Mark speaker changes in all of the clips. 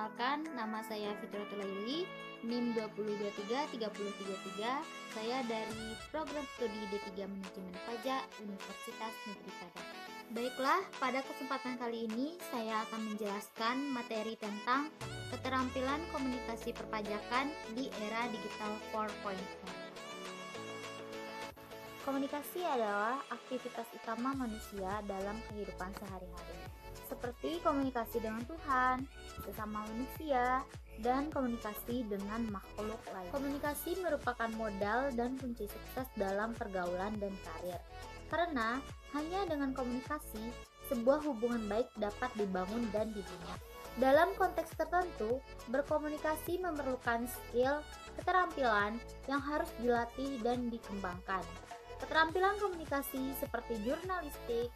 Speaker 1: Perkenalkan, nama saya Fitratul Laili, NIM 20233033. Saya dari Program Studi D3 Manajemen Pajak Universitas Negeri Padang. Baiklah, pada kesempatan kali ini saya akan menjelaskan materi tentang keterampilan komunikasi perpajakan di era digital 4.0. Komunikasi adalah aktivitas utama manusia dalam kehidupan sehari-hari, seperti komunikasi dengan Tuhan, sesama manusia, dan komunikasi dengan makhluk lain. Komunikasi merupakan modal dan kunci sukses dalam pergaulan dan karir. Karena hanya dengan komunikasi, sebuah hubungan baik dapat dibangun dan dibina. Dalam konteks tertentu, berkomunikasi memerlukan skill, keterampilan yang harus dilatih dan dikembangkan. Keterampilan komunikasi seperti jurnalistik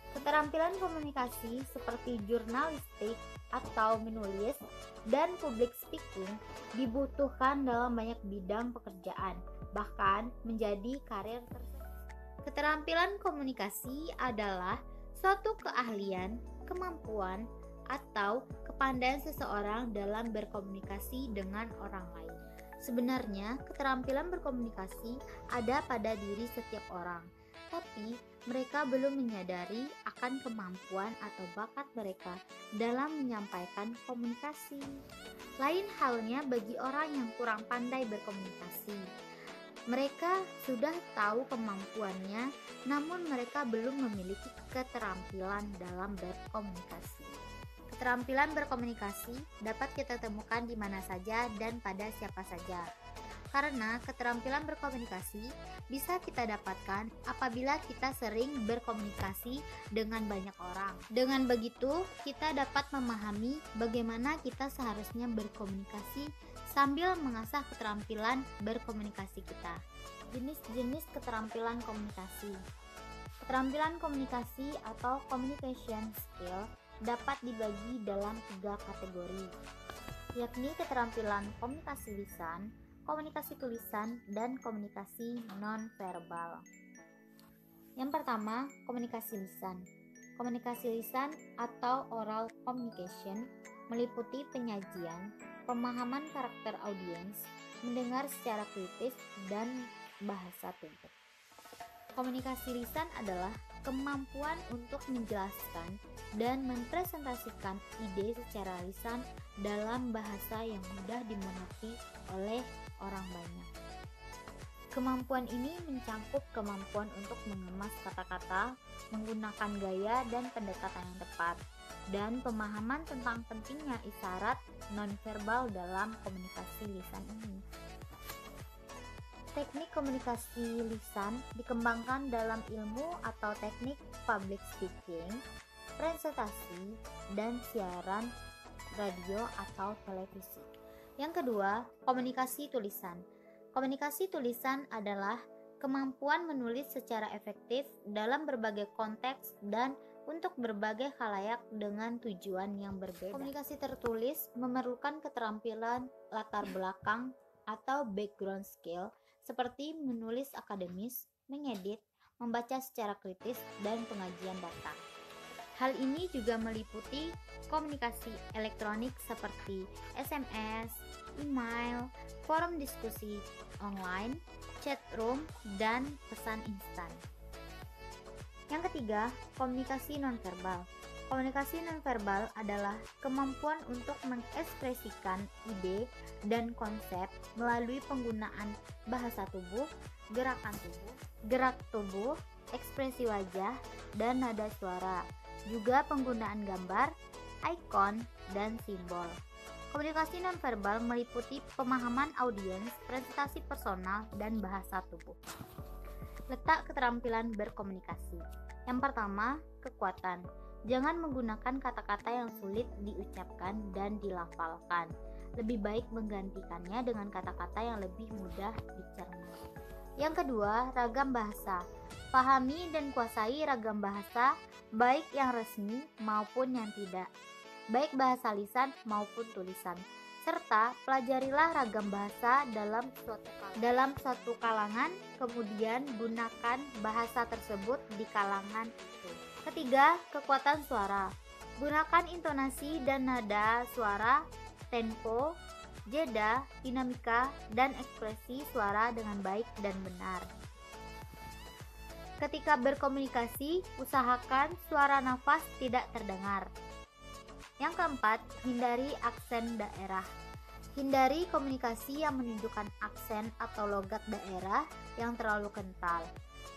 Speaker 1: atau menulis dan public speaking dibutuhkan dalam banyak bidang pekerjaan, bahkan menjadi karir tersebut. Keterampilan komunikasi adalah suatu keahlian, kemampuan, atau kepandaian seseorang dalam berkomunikasi dengan orang lain. Sebenarnya, keterampilan berkomunikasi ada pada diri setiap orang, tapi mereka belum menyadari akan kemampuan atau bakat mereka dalam menyampaikan komunikasi. Lain halnya bagi orang yang kurang pandai berkomunikasi. Mereka sudah tahu kemampuannya, namun mereka belum memiliki keterampilan dalam berkomunikasi. Keterampilan berkomunikasi dapat kita temukan di mana saja dan pada siapa saja. Karena keterampilan berkomunikasi bisa kita dapatkan apabila kita sering berkomunikasi dengan banyak orang. Dengan begitu, kita dapat memahami bagaimana kita seharusnya berkomunikasi sambil mengasah keterampilan berkomunikasi kita. Jenis-jenis keterampilan komunikasi. Keterampilan komunikasi atau communication skill dapat dibagi dalam 3 kategori, yakni keterampilan komunikasi lisan, komunikasi tulisan, dan komunikasi non-verbal. Yang pertama, komunikasi lisan. Komunikasi lisan atau oral communication meliputi penyajian, pemahaman karakter audiens, mendengar secara kritis, dan bahasa tubuh. Komunikasi lisan adalah kemampuan untuk menjelaskan dan mempresentasikan ide secara lisan dalam bahasa yang mudah dimengerti oleh orang banyak. Kemampuan ini mencakup kemampuan untuk mengemas kata-kata, menggunakan gaya dan pendekatan yang tepat, dan pemahaman tentang pentingnya isyarat nonverbal dalam komunikasi lisan ini. Teknik komunikasi lisan dikembangkan dalam ilmu atau teknik public speaking, presentasi, dan siaran radio atau televisi. Yang kedua, komunikasi tulisan. Komunikasi tulisan adalah kemampuan menulis secara efektif dalam berbagai konteks dan untuk berbagai khalayak dengan tujuan yang berbeda. Komunikasi tertulis memerlukan keterampilan latar belakang atau background skill seperti menulis akademis, mengedit, membaca secara kritis, dan pengajian data. Hal ini juga meliputi komunikasi elektronik seperti SMS, email, forum diskusi online, chat room, dan pesan instan. Yang ketiga, komunikasi nonverbal. Komunikasi nonverbal adalah kemampuan untuk mengekspresikan ide dan konsep melalui penggunaan bahasa tubuh, gerakan tubuh, gerak tubuh, ekspresi wajah, dan nada suara. Juga penggunaan gambar, ikon, dan simbol. Komunikasi nonverbal meliputi pemahaman audiens, presentasi personal, dan bahasa tubuh. Letak keterampilan berkomunikasi. Yang pertama, kekuatan. Jangan menggunakan kata-kata yang sulit diucapkan dan dilafalkan. Lebih baik menggantikannya dengan kata-kata yang lebih mudah dicerna. Yang kedua, ragam bahasa. Pahami dan kuasai ragam bahasa, baik yang resmi maupun yang tidak, baik bahasa lisan maupun tulisan. Serta pelajarilah ragam bahasa dalam suatu kalangan, kemudian gunakan bahasa tersebut di kalangan itu. Ketiga, kekuatan suara. Gunakan intonasi dan nada suara tempo, jeda, dinamika, dan ekspresi suara dengan baik dan benar. Ketika berkomunikasi, usahakan suara nafas tidak terdengar. Yang keempat, hindari aksen daerah. Hindari komunikasi yang menunjukkan aksen atau logat daerah yang terlalu kental.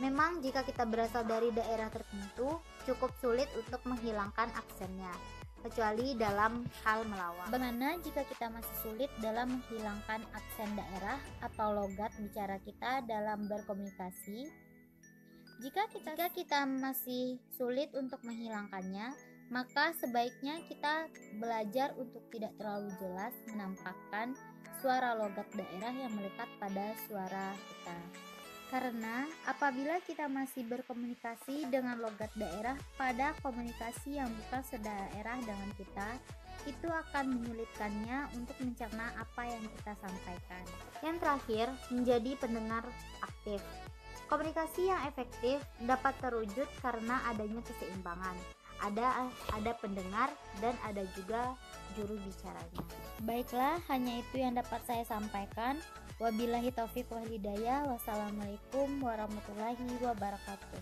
Speaker 1: Memang jika kita berasal dari daerah tertentu, cukup sulit untuk menghilangkan aksennya, kecuali dalam hal melawan. Bagaimana jika kita masih sulit dalam menghilangkan aksen daerah atau logat bicara kita dalam berkomunikasi? Jika kita masih sulit untuk menghilangkannya, maka sebaiknya kita belajar untuk tidak terlalu jelas menampakkan suara logat daerah yang melekat pada suara kita. Karena apabila kita masih berkomunikasi dengan logat daerah pada komunikasi yang bukan sedaerah dengan kita, itu akan menyulitkannya untuk mencerna apa yang kita sampaikan. Yang terakhir, menjadi pendengar aktif. Komunikasi yang efektif dapat terwujud karena adanya keseimbangan. Ada pendengar dan ada juga juru bicaranya. Baiklah, hanya itu yang dapat saya sampaikan. Wabillahi taufiq wal hidayah. Wassalamualaikum warahmatullahi wabarakatuh.